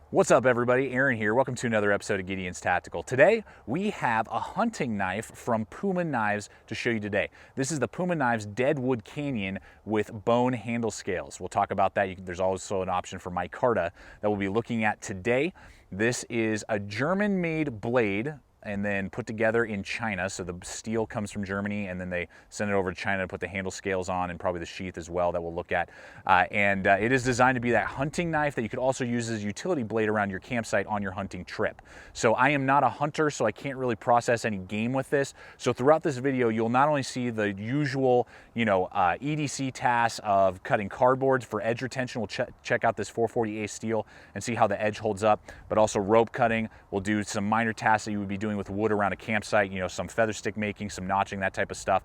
What's up everybody, Aaron here. Welcome to another episode of Gideon's Tactical. Today we have a hunting knife from Puma Knives to show you today. This is the Puma Knives Deadwood Canyon with bone handle scales. We'll talk about that. There's also an option for micarta that we'll be looking at today. This is a German-made blade and then put together in China. So the steel comes from Germany and then they send it over to China to put the handle scales on and probably the sheath as well that we'll look at. It is designed to be that hunting knife that you could also use as a utility blade around your campsite on your hunting trip. So I am not a hunter, so I can't really process any game with this. So throughout this video, you'll not only see the usual, EDC tasks of cutting cardboards for edge retention. We'll check out this 440A steel and see how the edge holds up, but also rope cutting. We'll do some minor tasks that you would be doing with wood around a campsite, some feather stick making, some notching, that type of stuff.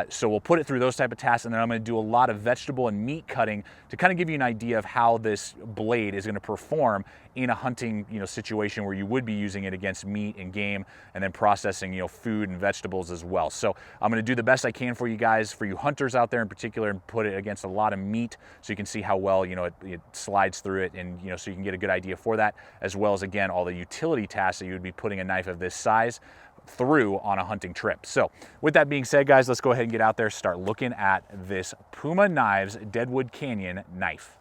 So we'll put it through those type of tasks, and then I'm going to do a lot of vegetable and meat cutting to kind of give you an idea of how this blade is going to perform in a hunting situation where you would be using it against meat and game, and then processing food and vegetables as well. So I'm going to do the best I can for you guys, for you hunters out there in particular, and put it against a lot of meat so you can see how well it slides through it, and so you can get a good idea for that, as well as again all the utility tasks that you would be putting a knife of this size through on a hunting trip. So with that being said, guys, let's go ahead and get out there, start looking at this Puma Knives Deadwood Canyon knife.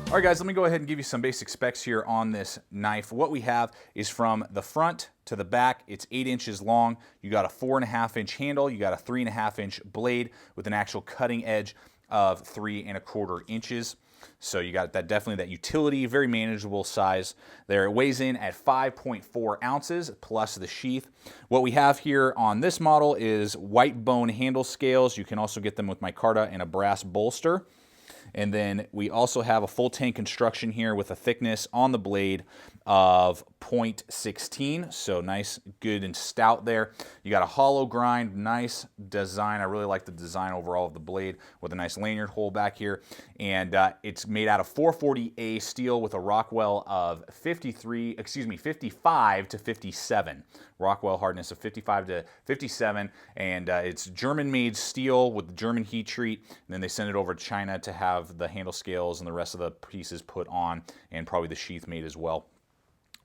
All right, guys, let me go ahead and give you some basic specs here on this knife. What we have is from the front to the back, it's 8 inches long. You got a 4.5-inch handle. You got a 3.5-inch blade with an actual cutting edge of 3.25 inches. So you got definitely that utility, very manageable size there. It weighs in at 5.4 ounces plus the sheath. What we have here on this model is white bone handle scales. You can also get them with micarta and a brass bolster. And then we also have a full tank construction here with a thickness on the blade of 0.16, so nice, good and stout there. You got a hollow grind, nice design. I really like the design overall of the blade with a nice lanyard hole back here. And it's made out of 440A steel with a Rockwell of 55 to 57. Rockwell hardness of 55 to 57, and it's German-made steel with German heat treat, and then they send it over to China to have the handle scales and the rest of the pieces put on, and probably the sheath made as well.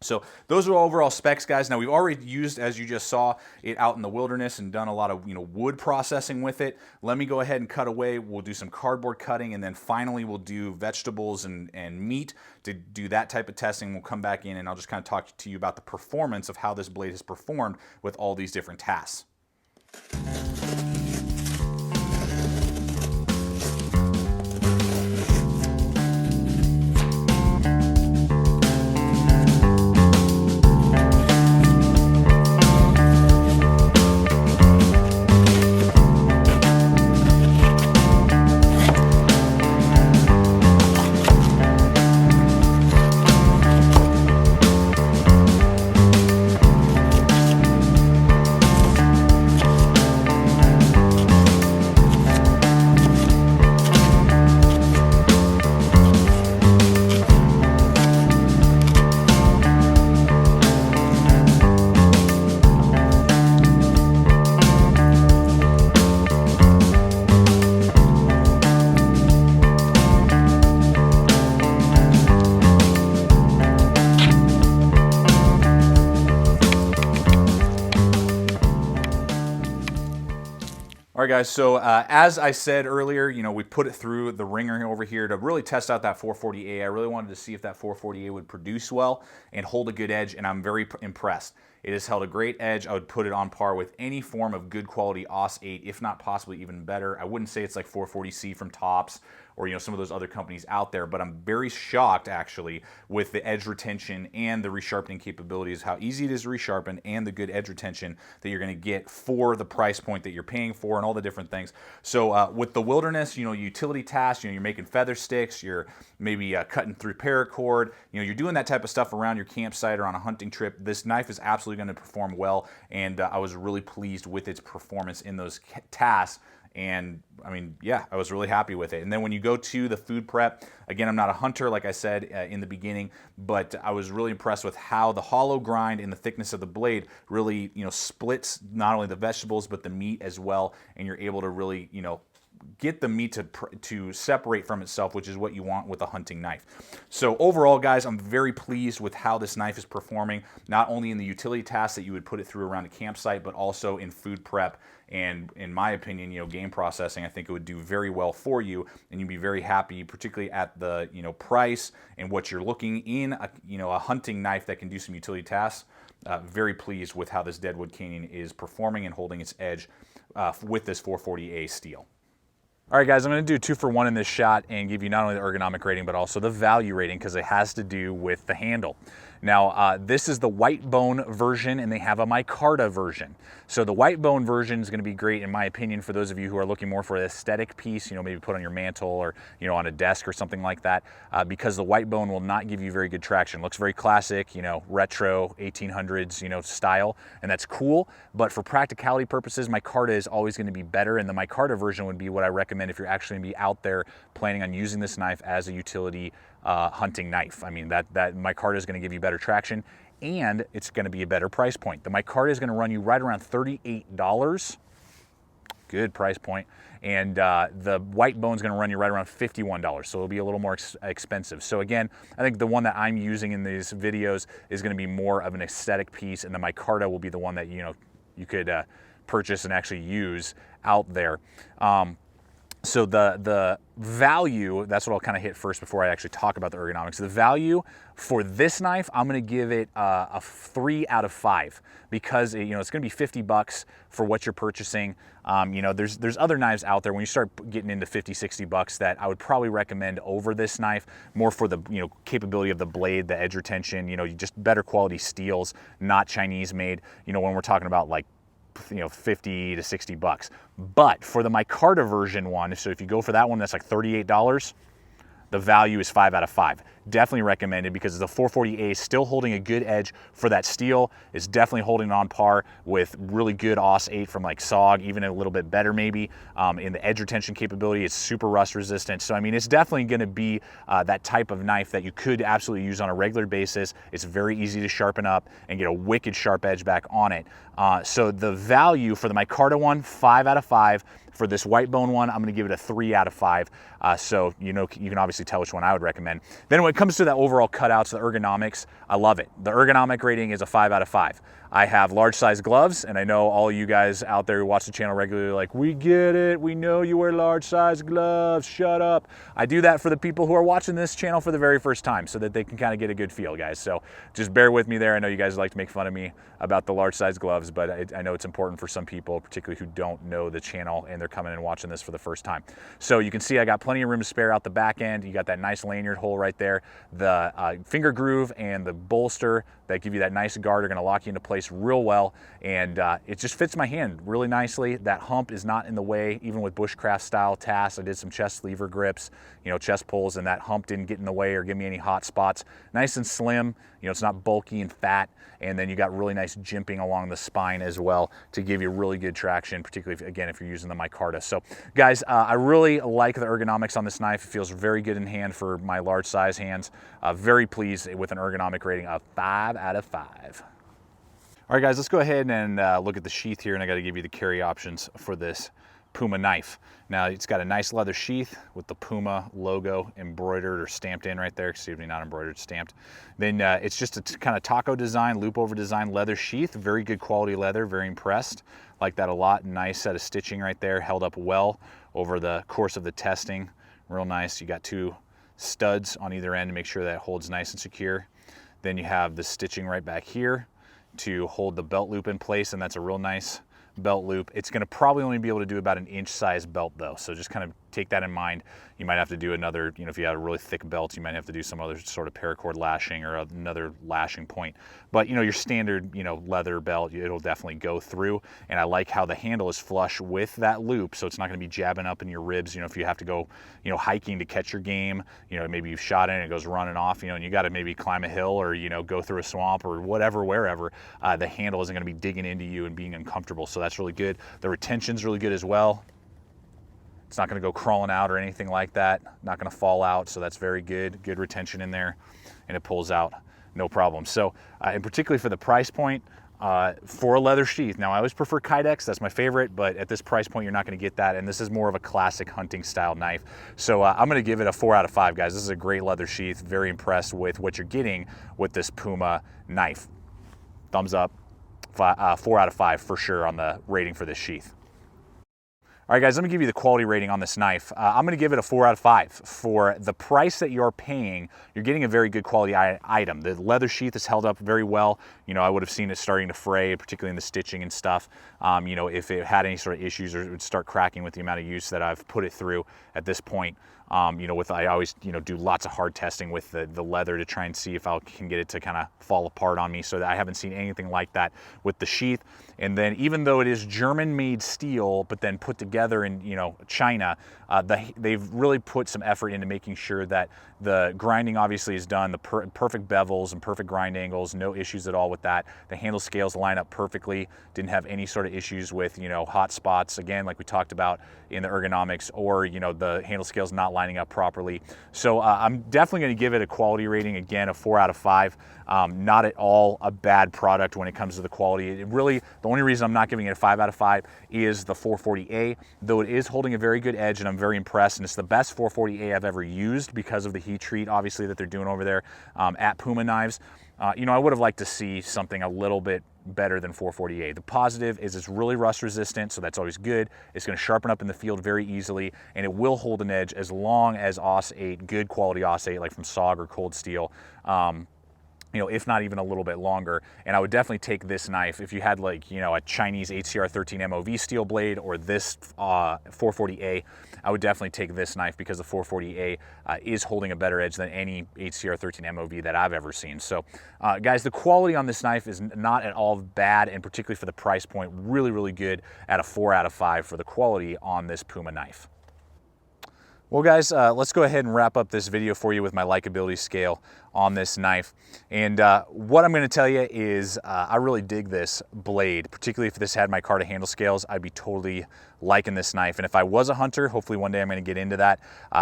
So those are overall specs, guys. Now we've already used, as you just saw, it out in the wilderness and done a lot of wood processing with it. Let me go ahead and cut away. We'll do some cardboard cutting, and then finally we'll do vegetables and meat to do that type of testing. We'll come back in and I'll just kind of talk to you about the performance of how this blade has performed with all these different tasks. All right, guys, so as I said earlier, we put it through the ringer over here to really test out that 440A. I really wanted to see if that 440A would produce well and hold a good edge, and I'm very impressed. It has held a great edge. I would put it on par with any form of good quality AUS 8, if not possibly even better. I wouldn't say it's like 440C from Tops or some of those other companies out there, but I'm very shocked actually with the edge retention and the resharpening capabilities, how easy it is to resharpen, and the good edge retention that you're going to get for the price point that you're paying for and all the different things. So with the wilderness, utility tasks, you're making feather sticks, you're maybe cutting through paracord, you're doing that type of stuff around your campsite or on a hunting trip, this knife is absolutely going to perform well, and I was really pleased with its performance in those tasks. And I mean, yeah, I was really happy with it. And then when you go to the food prep, again, I'm not a hunter, like I said in the beginning, but I was really impressed with how the hollow grind and the thickness of the blade really, splits not only the vegetables, but the meat as well. And you're able to really, get the meat to separate from itself, which is what you want with a hunting knife. So overall, guys, I'm very pleased with how this knife is performing, not only in the utility tasks that you would put it through around a campsite, but also in food prep. And in my opinion, game processing, I think it would do very well for you, and you'd be very happy, particularly at the price and what you're looking in a hunting knife that can do some utility tasks. Very pleased with how this Deadwood Canyon is performing and holding its edge with this 440A steel. All right, guys, I'm going to do 2-for-1 in this shot and give you not only the ergonomic rating, but also the value rating, because it has to do with the handle. Now, this is the white bone version, and they have a micarta version. So the white bone version is going to be great, in my opinion, for those of you who are looking more for an aesthetic piece, maybe put on your mantle or, on a desk or something like that, because the white bone will not give you very good traction. It looks very classic, retro 1800s, style, and that's cool. But for practicality purposes, micarta is always going to be better, and the micarta version would be what I recommend if you're actually going to be out there planning on using this knife as a utility hunting knife. I mean, that micarta is going to give you better traction, and it's going to be a better price point. The micarta is going to run you right around $38. Good price point. And the white bone is going to run you right around $51, so it'll be a little more expensive. So again, I think the one that I'm using in these videos is going to be more of an aesthetic piece, and the micarta will be the one that you could purchase and actually use out there. So the value, that's what I'll kind of hit first before I actually talk about the ergonomics. The value for this knife, I'm going to give it a 3 out of 5, because it's going to be $50 for what you're purchasing. There's other knives out there when you start getting into $50-$60 that I would probably recommend over this knife, more for the capability of the blade, the edge retention, just better quality steels, not Chinese made. When we're talking about like $50 to $60. But for the micarta version one, so if you go for that one, that's like $38. The value is 5 out of 5. Definitely recommended, because the 440A is still holding a good edge for that steel. It's definitely holding on par with really good AUS 8 from like SOG, even a little bit better maybe. In the edge retention capability, it's super rust resistant. So I mean, it's definitely going to be that type of knife that you could absolutely use on a regular basis. It's very easy to sharpen up and get a wicked sharp edge back on it. So the value for the micarta one, 5 out of 5. For this white bone one, I'm going to give it a 3 out of 5. So you can obviously tell which one I would recommend. Then when it comes to the overall cutouts, the ergonomics, I love it. The ergonomic rating is a 5 out of 5. I have large size gloves, and I know all you guys out there who watch the channel regularly are like, we get it, we know you wear large size gloves, shut up. I do that for the people who are watching this channel for the very first time, so that they can kind of get a good feel, guys. So just bear with me there. I know you guys like to make fun of me about the large size gloves, but I know it's important for some people, particularly who don't know the channel and they're coming and watching this for the first time. So you can see I got plenty of room to spare out the back end. You got that nice lanyard hole right there. The finger groove and the bolster that give you that nice guard are going to lock you into place real well, and it just fits my hand really nicely. That hump is not in the way, even with bushcraft style tasks. I did some chest lever grips, chest pulls, and that hump didn't get in the way or give me any hot spots. Nice and slim, it's not bulky and fat, and then you got really nice jimping along the spine as well to give you really good traction, particularly if you're using the micarta. So guys, I really like the ergonomics on this knife. It feels very good in hand for my large size hands. Very pleased with an ergonomic rating of 5 out of 5. All right, guys, let's go ahead and look at the sheath here, and I got to give you the carry options for this Puma knife. Now, it's got a nice leather sheath with the Puma logo embroidered or stamped in right there. Excuse me, not embroidered, stamped. Then it's just a kind of taco design, loop over design leather sheath. Very good quality leather, very impressed. Like that a lot. Nice set of stitching right there, held up well over the course of the testing. Real nice. You got 2 studs on either end to make sure that it holds nice and secure. Then you have the stitching right back here. to hold the belt loop in place, and that's a real nice belt loop. It's going to probably only be able to do about an inch size belt though, so just kind of take that in mind. You might have to do another, if you have a really thick belt, you might have to do some other sort of paracord lashing or another lashing point. But your standard leather belt, it'll definitely go through. And I like how the handle is flush with that loop, so it's not going to be jabbing up in your ribs. If you have to go hiking to catch your game, maybe you've shot it and it goes running off, and you got to maybe climb a hill or go through a swamp or whatever, wherever, the handle isn't going to be digging into you and being uncomfortable. So that's really good. The retention's really good as well. It's not going to go crawling out or anything like that. Not going to fall out, so that's very good. Good retention in there, and it pulls out no problem. So, and particularly for the price point, for a leather sheath. Now, I always prefer Kydex. That's my favorite, but at this price point, you're not going to get that, and this is more of a classic hunting style knife. So I'm going to give it a 4 out of 5, guys. This is a great leather sheath. Very impressed with what you're getting with this Puma knife. Thumbs up. 4 out of 5 for sure on the rating for this sheath. All right, guys, let me give you the quality rating on this knife. I'm going to give it a 4 out of 5. For the price that you're paying, you're getting a very good quality item. The leather sheath is held up very well. I would have seen it starting to fray, particularly in the stitching and stuff. If it had any sort of issues, or it would start cracking with the amount of use that I've put it through at this point. I always, do lots of hard testing with the leather to try and see if I can get it to kind of fall apart on me. So that I haven't seen anything like that with the sheath. And then even though it is German-made steel, but then put together in, China, they've really put some effort into making sure that the grinding obviously is done, the perfect bevels and perfect grind angles, no issues at all with that. The handle scales line up perfectly, didn't have any sort of issues with, hot spots, again, like we talked about in the ergonomics, or, the handle scales not lining up properly. So I'm definitely going to give it a quality rating, again, a 4 out of 5. Not at all a bad product when it comes to the quality. The only reason I'm not giving it a 5 out of 5 is the 440A, though it is holding a very good edge, and I'm very impressed, and it's the best 440A I've ever used because of the heat treat, obviously, that they're doing over there at Puma Knives. I would have liked to see something a little bit better than 440A. The positive is it's really rust resistant, so that's always good. It's going to sharpen up in the field very easily, and it will hold an edge as long as AUS 8, good quality AUS 8, like from SOG or Cold Steel, if not even a little bit longer. And I would definitely take this knife if you had a Chinese HCR 13 MOV steel blade or this 440A. I would definitely take this knife because the 440A is holding a better edge than any HCR 13 MOV that I've ever seen. So guys, the quality on this knife is not at all bad, and particularly for the price point, really, really good at a 4 out of 5 for the quality on this Puma knife. Well, guys, let's go ahead and wrap up this video for you with my likability scale on this knife. And what I'm going to tell you is I really dig this blade, particularly if this had my Carta handle scales. I'd be totally liking this knife. And if I was a hunter, hopefully one day I'm going to get into that,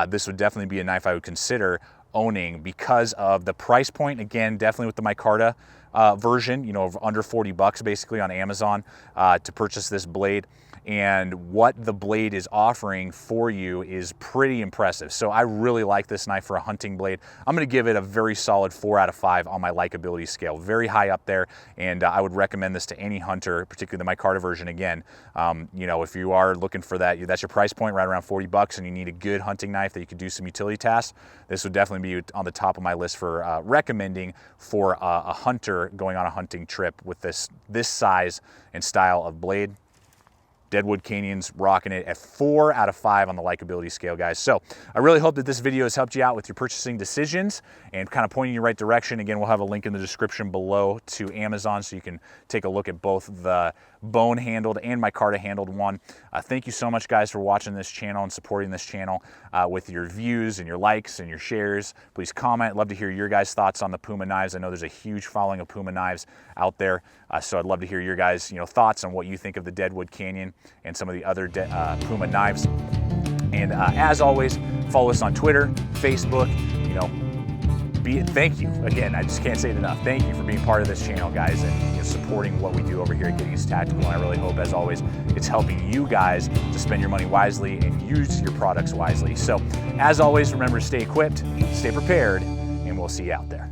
this would definitely be a knife I would consider owning because of the price point. Again, definitely with the micarta version, of under 40 bucks basically on Amazon to purchase this blade. And what the blade is offering for you is pretty impressive. So I really like this knife for a hunting blade. I'm going to give it a very solid 4 out of 5 on my likability scale. Very high up there, and I would recommend this to any hunter, particularly the micarta version. Again, if you are looking for that, that's your price point, right around 40 bucks, and you need a good hunting knife that you could do some utility tasks, this would definitely be on the top of my list for recommending for a hunter going on a hunting trip with this size and style of blade. Deadwood Canyon's rocking it at 4 out of 5 on the likability scale, guys. So I really hope that this video has helped you out with your purchasing decisions and kind of pointing you in the right direction. Again, we'll have a link in the description below to Amazon so you can take a look at both the bone handled and micarta handled one. Thank you so much, guys, for watching this channel and supporting this channel with your views and your likes and your shares. Please comment. I'd love to hear your guys' thoughts on the Puma knives. I know there's a huge following of Puma knives out there, so I'd love to hear your guys' thoughts on what you think of the Deadwood Canyon and some of the other Puma knives. And as always, follow us on Twitter, Facebook. Thank you again. I just can't say it enough. Thank you for being part of this channel, guys, and supporting what we do over here at Gideon's Tactical. And I really hope, as always, it's helping you guys to spend your money wisely and use your products wisely. So, as always, remember to stay equipped, stay prepared, and we'll see you out there.